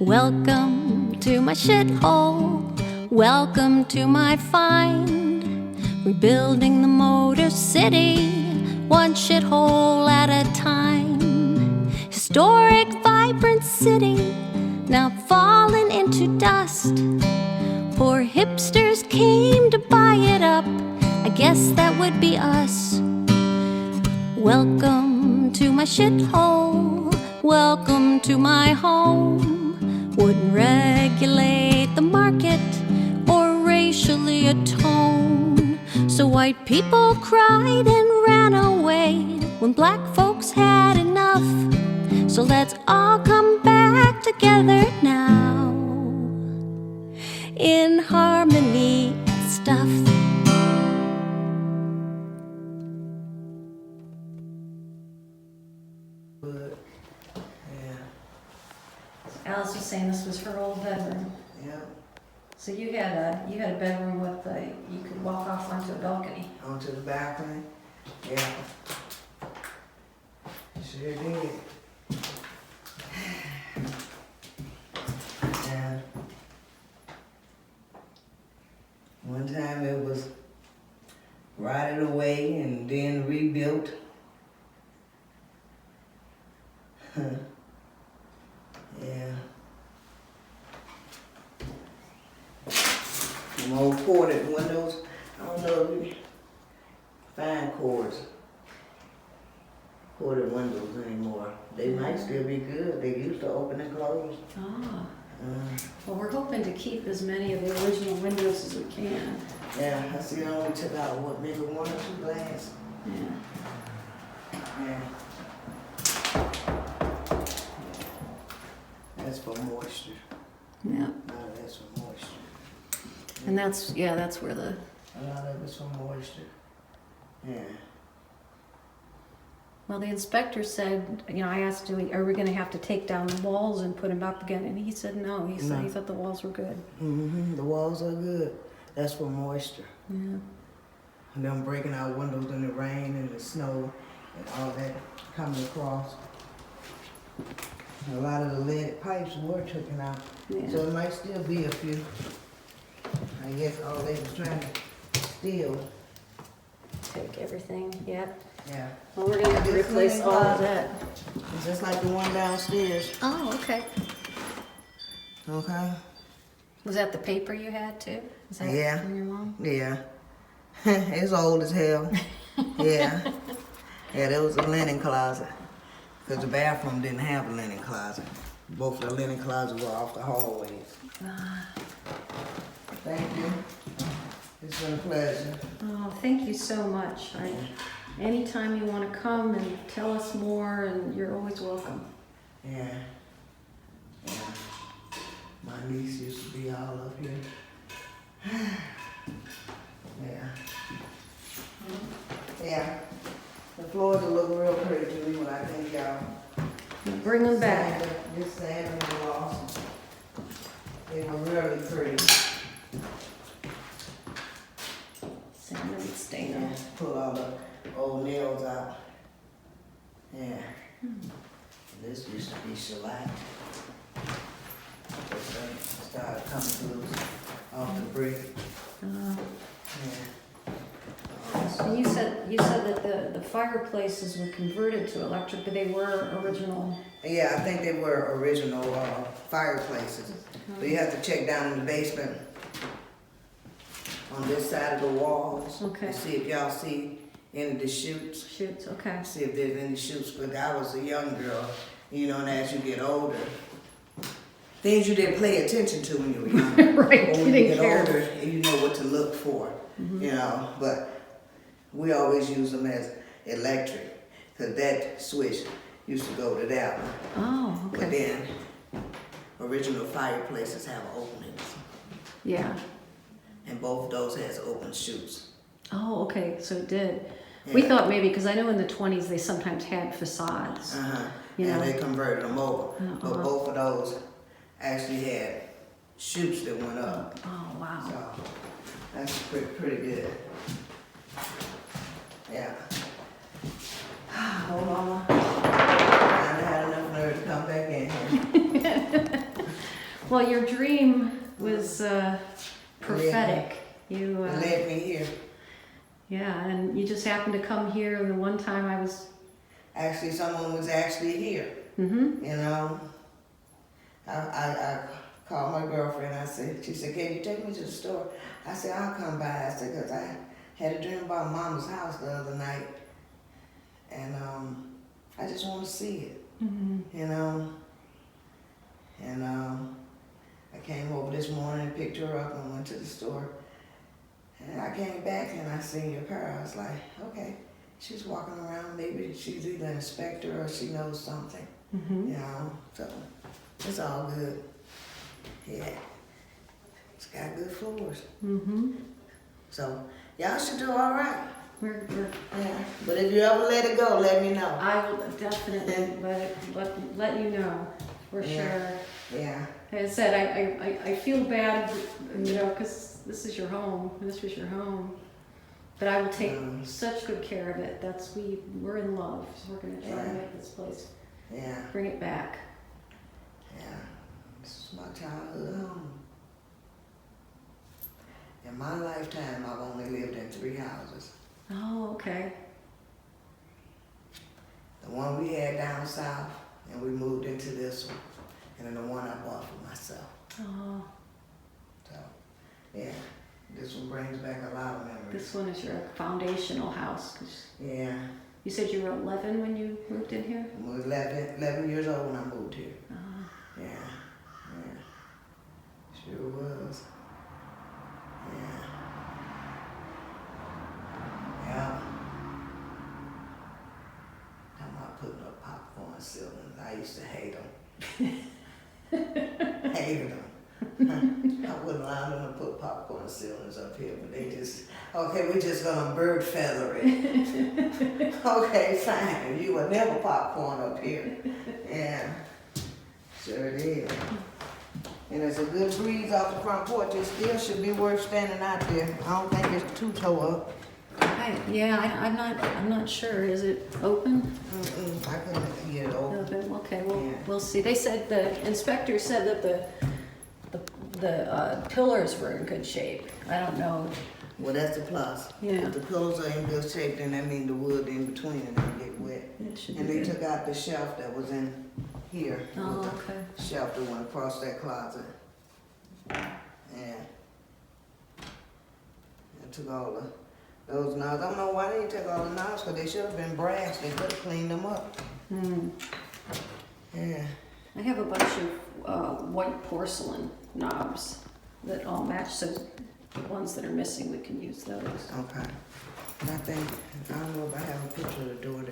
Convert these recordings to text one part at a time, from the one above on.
Welcome to my shithole. Welcome to my find. Rebuilding the Motor City, one shithole at a time. Historic, vibrant city, now fallen into dust. Poor hipsters came to buy it up. I guess that would be us. Welcome to my shithole. Welcome to my home. Wouldn't regulate the market or racially atone. So white people cried and ran away when black folks had enough. So let's all come back together now in harmony and stuff. Alice was saying this was her old bedroom. Yeah. So you had a bedroom with you could walk off onto a balcony. Onto the balcony? Yeah. Sure did. Yeah. One time it was rotted away and then rebuilt. Yeah. Some old corded windows. I don't know if we find corded windows anymore. They might still be good. They used to open and close. Ah. Well, we're hoping to keep as many of the original windows as we can. Yeah, I see I only took out, what, maybe 1 or 2 glass? Yeah. Yeah. That's for moisture. Yeah. A lot of that's for moisture. And that's where the... A lot of it's for moisture. Yeah. Well, the inspector said, I asked, are we going to have to take down the walls and put them up again? And he said no. He said he thought the walls were good. Mm-hmm. The walls are good. That's for moisture. Yeah. And them breaking out windows in the rain and the snow and all that coming across. A lot of the lead pipes were taken out. Yeah. So it might still be a few. I guess all they was trying to steal. Take everything. Yep. Yeah. Well, we're going to have to replace all of that. It's just like the one downstairs. Oh, okay. Okay? Was that the paper you had too? Is that Yeah. from your mom? Yeah. It's old as hell. Yeah. Yeah, there was a linen closet. Because the bathroom didn't have a linen closet. Both of the linen closets were off the hallways. Thank you. It's been a pleasure. Oh, thank you so much. Anytime you want to come and tell us more, and you're always welcome. Yeah. Yeah. My niece used to be all up here. Yeah. Yeah. The floors will look real pretty to me when I think y'all Bring them back. Just sand and the walls. They were really pretty. Sand and stain them. Pull all the old nails out. Yeah. This used to be shellac. This thing started coming loose off the brick. Yeah. So you said that the fireplaces were converted to electric, but they were original. Yeah, I think they were original fireplaces. But you have to check down in the basement on this side of the walls. Okay. To see if y'all see any of the chutes. Shoots, okay. See if there's any chutes. But I was a young girl, and as you get older, things you didn't pay attention to when you were young. Right, Or you when you didn't get care. older, and you know what to look for. But we always use them as electric, because that switch used to go to that one. Oh, But okay. then, original fireplaces have openings, Yeah. and both of those has open chutes. Oh, okay, so it did. We Yeah. thought maybe, because I know in the 20s they sometimes had facades. You And know. they converted them over. But both of those actually had chutes that went up. Oh, wow. So, that's pretty good. Yeah. Oh, Mama. I had enough nerve to come back in here. Well, your dream was prophetic. You, It led me here. yeah, and you just happened to come here. And the one time I was. Actually, someone was actually here. Mm-hmm. You know, I called my girlfriend. I said, she said, can you take me to the store? I said, I'll come by. I said, because I had a dream about Mama's house the other night. And I just want to see it, Mm-hmm. you know. And I came over this morning and picked her up and went to the store. And I came back and I seen your car. I was like, okay, she's walking around. Maybe she's either an inspector or she knows something, Mm-hmm. you know. So it's all good. Yeah, it's got good floors. Mm-hmm. So y'all should do all right. We're Yeah. But if you ever let it go, let me know. I will definitely let you know for Yeah. sure. Yeah. Like I said, I feel bad, you know, because this is your home. This was your home. But I will take such good care of it. We're in love. So we're gonna try Yeah. to make this place, Yeah. bring it back. Yeah. This is my childhood home. In my lifetime, I've only lived in 3 houses. Oh, okay. The one we had down south, and we moved into this one. And then the one I bought for myself. Oh, So, yeah. This one brings back a lot of memories. this one is your foundational house. 'Cause Yeah. you said you were 11 when you moved in here? I was 11 years old when I moved here. Oh. Yeah. Yeah. Sure was. Yeah. Yeah. Talking about putting up popcorn ceilings. I used to hate them. Hated them. I wouldn't allow them to put popcorn ceilings up here, but they just, okay, we're just gonna bird feather it. Okay, fine. You will never popcorn up here. Yeah. Sure it is. And there's a good breeze off the front porch. It still should be worth standing out there. I don't think it's too toe up. I'm not sure. Is it open? I couldn't get it over. Open. Okay, Yeah. we'll see. They said the inspector said that the pillars were in good shape. I don't know. Well, that's the plus. Yeah. If the pillars are in good shape, then that means the wood in between and they get wet. It should And be they good. took out the shelf that was in here. Oh, with the okay. Shelf that went across that closet. Yeah. And took all those knobs. I don't know why they didn't take all the knobs, because they should have been brass. They could have cleaned them up. Hmm. Yeah. I have a bunch of white porcelain knobs that all match. So the ones that are missing, we can use those. Okay. And I think, I don't know if I have a picture of the door,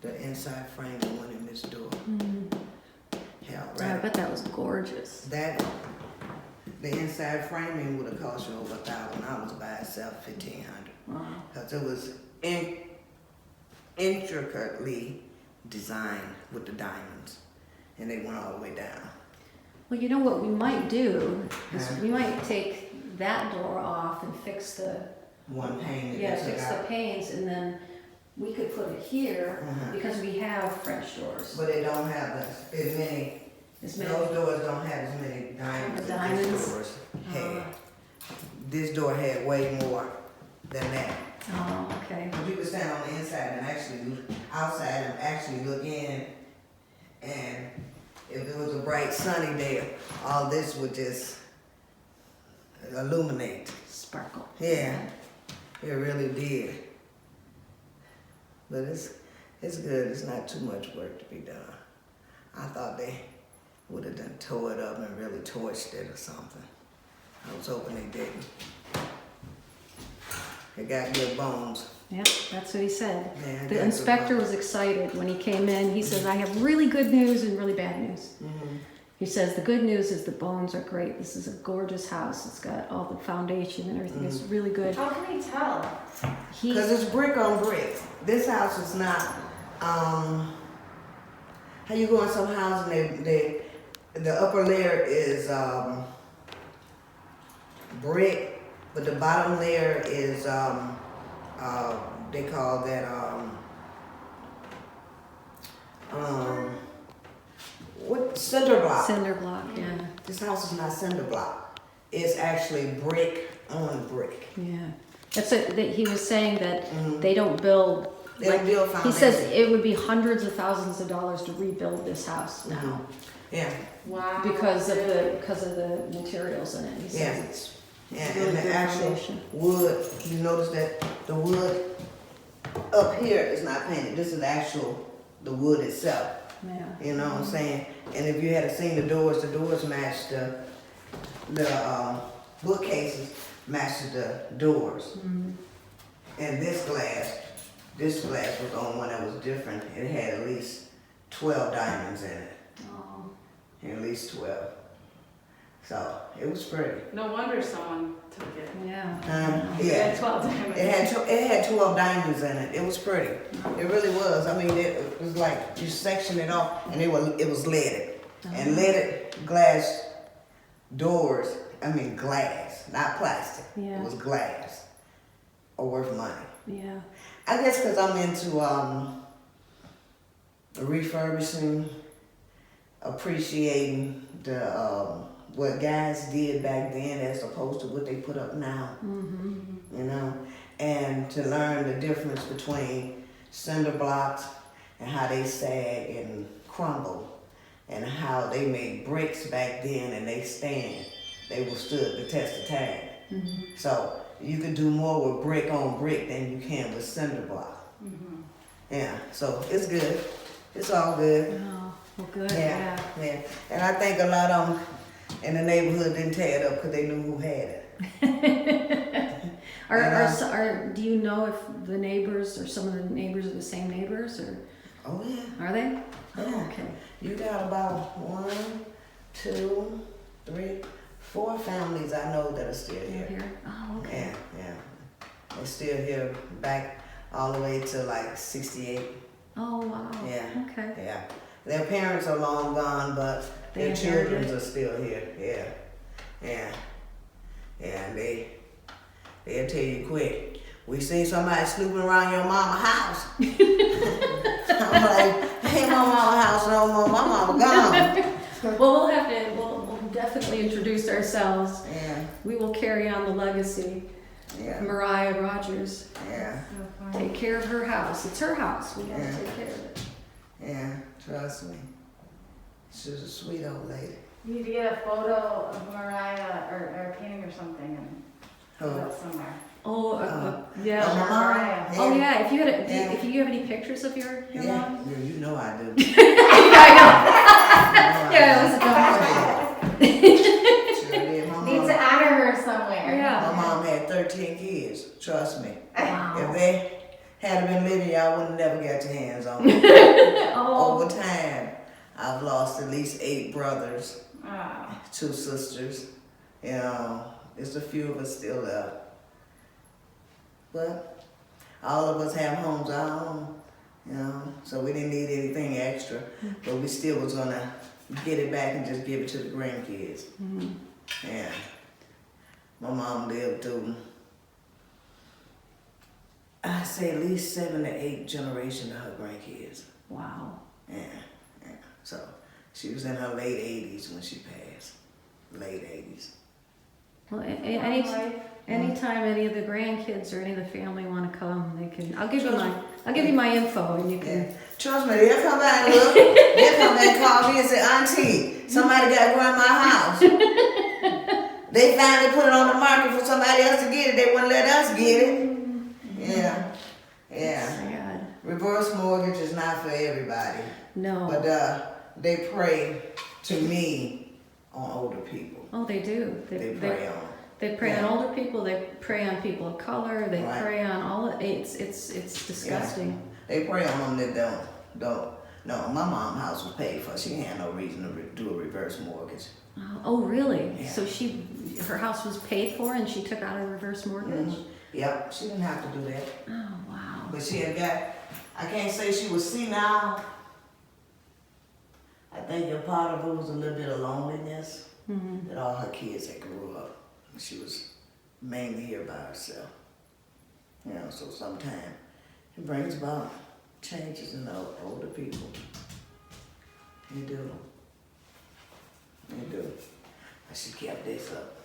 the inside frame that went in this door. Hell, I right. bet that was gorgeous. That, the inside framing would have cost you over $1,000 by itself, $1,500. Wow. Because it was intricately designed with the diamonds. And they went all the way down. Well, you know what we might do is Huh? we might take that door off and fix the One pane that yeah they took fix the out. panes, and then we could put it here Uh-huh. because we have French doors. But they don't have as many, As many- those doors don't have as many diamonds as Diamonds? these doors had. This door had way more than that. Oh, okay. When people stand on the inside and actually look outside and actually look in, and if it was a bright sunny day, all this would just illuminate. Sparkle. Yeah, it really did. But it's good. It's not too much work to be done. I thought they would have done tore it up and really torched it or something. I was hoping they didn't. It got good bones. Yeah, that's what he said. Yeah, it got The good inspector bones. was excited when he came in. He says, I have really good news and really bad news. Mhm. He says, the good news is the bones are great. This is a gorgeous house. It's got all the foundation and everything. It's really good. How can we tell? He, Because it's brick on brick. This house is not, how you go in some house and the upper layer is brick, but the bottom layer is, they call that, what, cinder block. cinder block, yeah. The This house is not cinder block. It's actually brick on brick. Yeah. That's it, that he was saying that Mhm. they don't build. They don't build He says foundation. it would be hundreds of thousands of dollars to rebuild this house now Yeah, Wow. because of the materials in it. He says Yeah. it's yeah, really and the good actual foundation. wood, you notice that the wood up here is not painted. This is the wood itself. Yeah. You know what I'm saying? And if you had seen the doors match the bookcases matched the doors. Mhm. And this glass was the only one that was different. It had at least 12 diamonds in it. Oh. At least 12. So it was pretty. No wonder someone took it. Yeah. It Yeah. had 12 diamonds. It had 12 diamonds in it. It was pretty. It really was. I mean, it was like you section it off, and it was leaded. And leaded glass doors. I mean, glass, not plastic. Yeah. It was glass. Are worth money. Yeah. I guess because I'm into refurbishing, appreciating the what guys did back then as opposed to what they put up now. Mm-hmm. You know, and to learn the difference between cinder blocks and how they sag and crumble, and how they made bricks back then and they withstood the test of time. Mm-hmm. So you can do more with brick on brick than you can with cinder block. Mhm. Yeah, so it's good. It's all good. Oh, well, good. Yeah, Yeah. yeah. And I think a lot of them in the neighborhood didn't tear it up because they knew who had it. Do you know if the neighbors or some of the neighbors are the same neighbors, or Oh yeah. are they? Yeah. Oh, okay. You got about 1, 2, 3, 4 families I know that are still They're here. here. Oh, okay. Yeah. They're still here back all the way to like 68. Oh, wow. Yeah. Okay. Yeah. Their parents are long gone, but They their inherited children it? are still here. Yeah. Yeah. Yeah, and they'll tell you quick. We seen somebody snooping around your mama house. I'm like, ain't my mama house no more. My mama gone. Well, we'll definitely introduce ourselves. Yeah. We will carry on the legacy of Yeah. Mariah Rogers. Yeah. So funny. Take care of her house. It's her house. We gotta Yeah. take care of it. Yeah. Trust me. She's a sweet old lady. You need to get a photo of Mariah or a painting or something and put it Oh. up somewhere. Oh, yeah. Oh, my mom? Mariah. Oh yeah. If you had, Yeah. if you have any pictures of your Yeah. mom? Yeah, you know I do. Yeah, it was a dumb Sure did. My Need mom, to honor her somewhere. Yeah. my mom had 13 kids. Trust me. If Wow. they had been living, y'all would have never got your hands on them. Oh. Over time, I've lost at least 8 brothers, Ah. 2 sisters. You know, there's a few of us still left. But all of us have homes our own, you know, so we didn't need anything extra. But we still was gonna get it back and just give it to the grandkids. Mhm. Yeah. My mom lived through, I say at least 7 to 8 generations of her grandkids. Wow. Yeah, yeah. So she was in her late 80s when she passed. Late 80s. Well, Life. anytime any of the grandkids or any of the family want to come, they can. I'll give you my info, and you Yeah. can. Trust me, they'll come back and look. They'll come back and call me and say, Auntie, somebody got grandma's house. They finally put it on the market for somebody else to get it. They wouldn't let us get it. Yeah. Yeah. Sad. Reverse mortgage is not for everybody. No. But they pray to me on older people. Oh, they do. They pray on. They prey on Yeah. older people. They prey on people of color. They Right. prey on all. It's disgusting. They pray on them that don't. No, my mom's house was paid for. She had no reason to do a reverse mortgage. Oh, really? Yeah. So her house was paid for, and she took out a reverse mortgage. Yep, she didn't have to do that. Oh, wow. But she had got, I can't say she was senile. I think a part of it was a little bit of loneliness. Mhm. That all her kids had grew up. She was mainly here by herself. You know, so sometimes it brings about changes in the older people. They do. They do. She kept this up.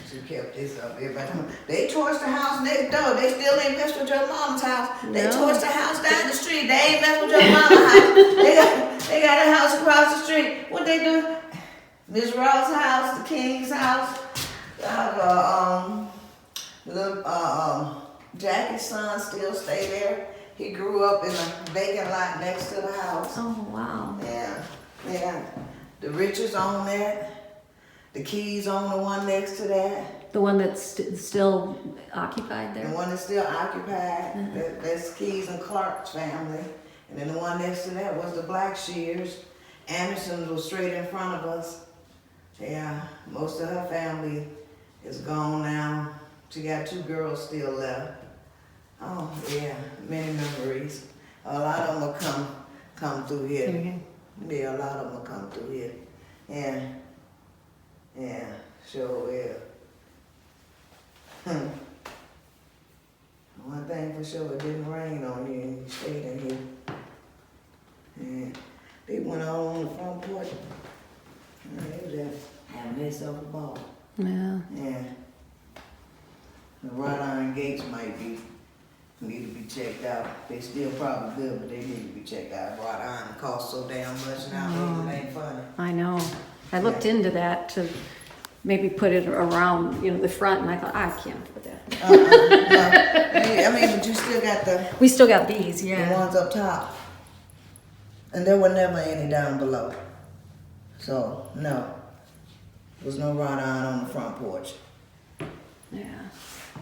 She kept this up. Everybody, they torched the house next door. They still ain't messed with your mama's house. They No. torched the house down the street. They ain't messed with your mama's house. They got a house across the street. What they do? Miss Ross' house, the King's house, Jackie's son still stay there. He grew up in a vacant lot next to the house. Oh, wow. Yeah. The Richards own that. The Keys own the one next to that. The one that's still occupied The there? one that's still occupied. That's Keys and Clark's family. And then the one next to that was the Blackshears. Anderson was straight in front of us. Yeah, most of her family is gone now. She got 2 girls still left. Oh, yeah, many memories. A lot of them will come through here. Yeah, a lot of them will come through here. Yeah, sure will. One thing for sure, it didn't rain on you and you stayed in here. And they went all on the front porch. They was just having themselves a ball. Yeah. Yeah. The wrought iron gates need to be checked out. They still probably good, but they need to be checked out. Wrought iron costs so damn much nowadays, it ain't funny. I know. I looked into that to maybe put it around, the front, and I thought, I can't do that. No. I mean, but you still got We still got these, the ones up top. And there were never any down below. So, no. There was no wrought iron on the front porch. Yeah.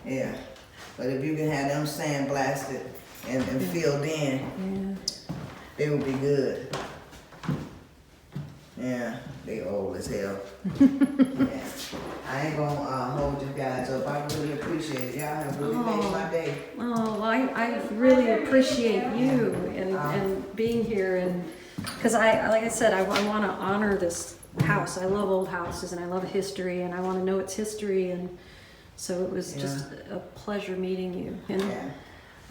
Yeah. But if you can have them sandblasted and filled in, they would be good. Yeah, they old as hell. Yeah. I ain't gonna hold you guys up. I really appreciate it. Y'all have really made my day. Oh, well, I really appreciate you and being here, and because like I said, I want to honor this house. I love old houses and I love history, and I want to know its history, and so it was just a pleasure meeting you.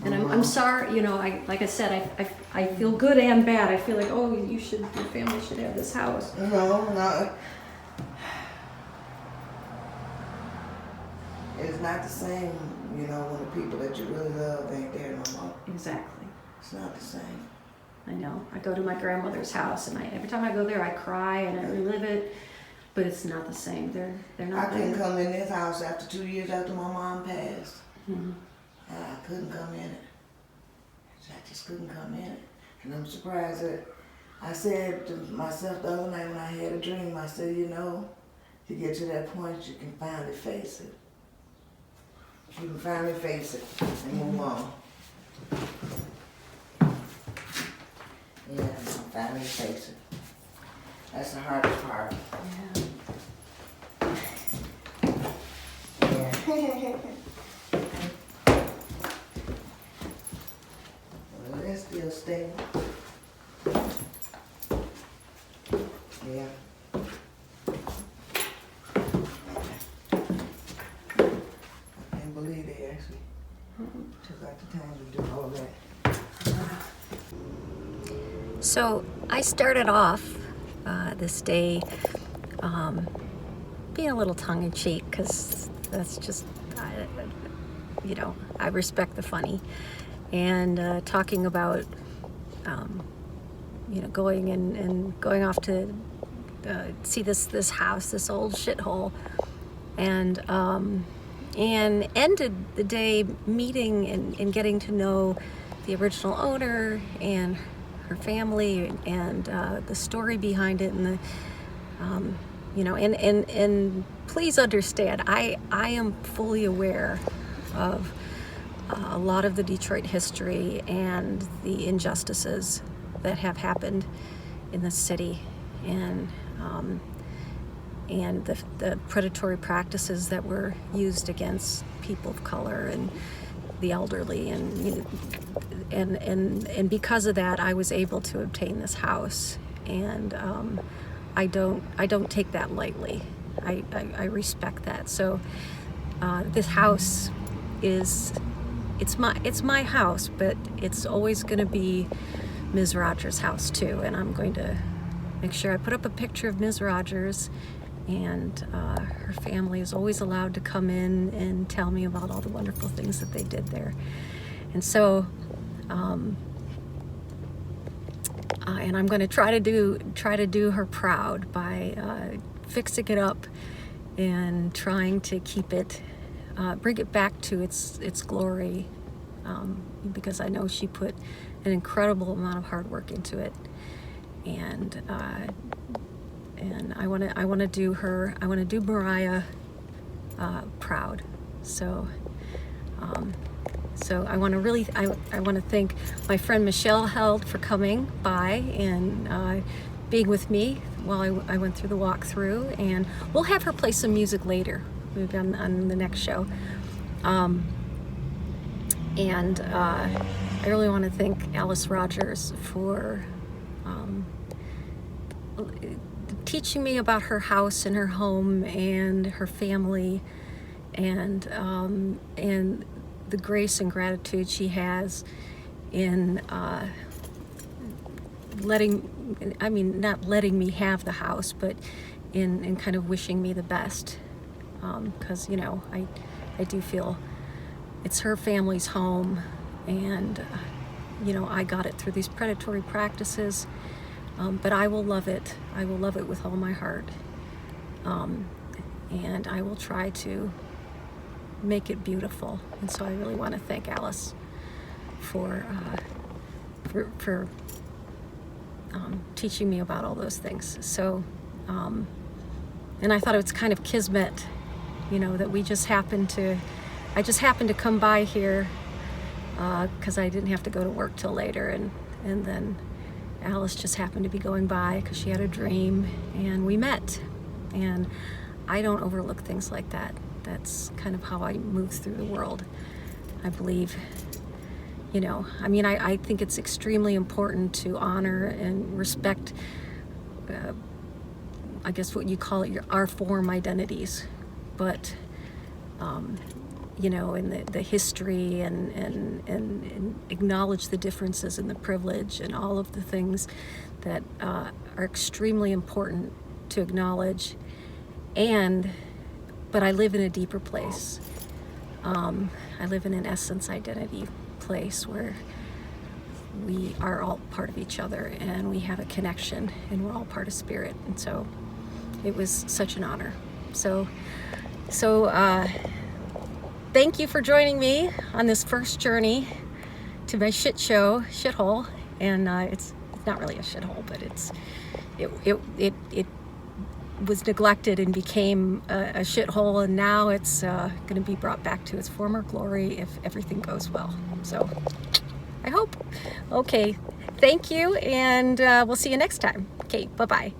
And I'm sorry, like I said, I feel good and bad. I feel like, your family should have this house. No. It's not the same, when the people that you really love ain't there no more. Exactly. It's not the same. I know. I go to my grandmother's house, and every time I go there, I cry and I relive it. But it's not the same. They're not. I couldn't come in this house after 2 years after my mom passed. Mm-hmm. I couldn't come in it. I just couldn't come in it. And I'm surprised that I said to myself the other night when I had a dream, I said, you get to that point, you can finally face it. You can finally face it and move on. Yeah, finally face it. That's the hardest part. Yeah. Well, that's still stable. Yeah. I can't believe they actually took out the time to do all that. So I started off this day being a little tongue-in-cheek, because that's just, I respect the funny, and talking about, going off to see this house, this old shithole, and ended the day meeting and getting to know the original owner and her family, and the story behind it, and and please understand, I am fully aware of a lot of the Detroit history and the injustices that have happened in the city, and the predatory practices that were used against people of color and the elderly, and because of that, I was able to obtain this house, and I don't take that lightly. I respect that. So this house it's my house, but it's always going to be Ms. Rogers' house too, and I'm going to make sure I put up a picture of Ms. Rogers, and her family is always allowed to come in and tell me about all the wonderful things that they did there. And so, and I'm going to try to do her proud by fixing it up and trying to keep it, bring it back to its glory, because I know she put an incredible amount of hard work into it, and I want to do Mariah proud. So so I want to thank my friend Michelle Held for coming by and being with me while I went through the walkthrough, and we'll have her play some music later, maybe on the next show. And I really want to thank Alice Rogers for teaching me about her house and her home and her family, and the grace and gratitude she has in not letting me have the house, but in kind of wishing me the best, because I do feel it's her family's home, and I got it through these predatory practices, but I will love it. I will love it with all my heart, and I will try to make it beautiful. And so I really want to thank Alice for teaching me about all those things. So, and I thought it was kind of kismet, that I just happened to come by here because I didn't have to go to work till later, and then Alice just happened to be going by because she had a dream, and we met. And I don't overlook things like that. That's kind of how I move through the world, I believe. I think it's extremely important to honor and respect, I guess what you call it, our form identities, but in the history, and acknowledge the differences and the privilege and all of the things that are extremely important to acknowledge. But I live in a deeper place. I live in an essence identity place where we are all part of each other, and we have a connection, and we're all part of spirit. And so it was such an honor. So thank you for joining me on this first journey to my shithole. And it's not really a shithole, but it was neglected and became a shithole, and now it's going to be brought back to its former glory if everything goes well. So I hope. Okay, thank you, and we'll see you next time. Okay, bye-bye.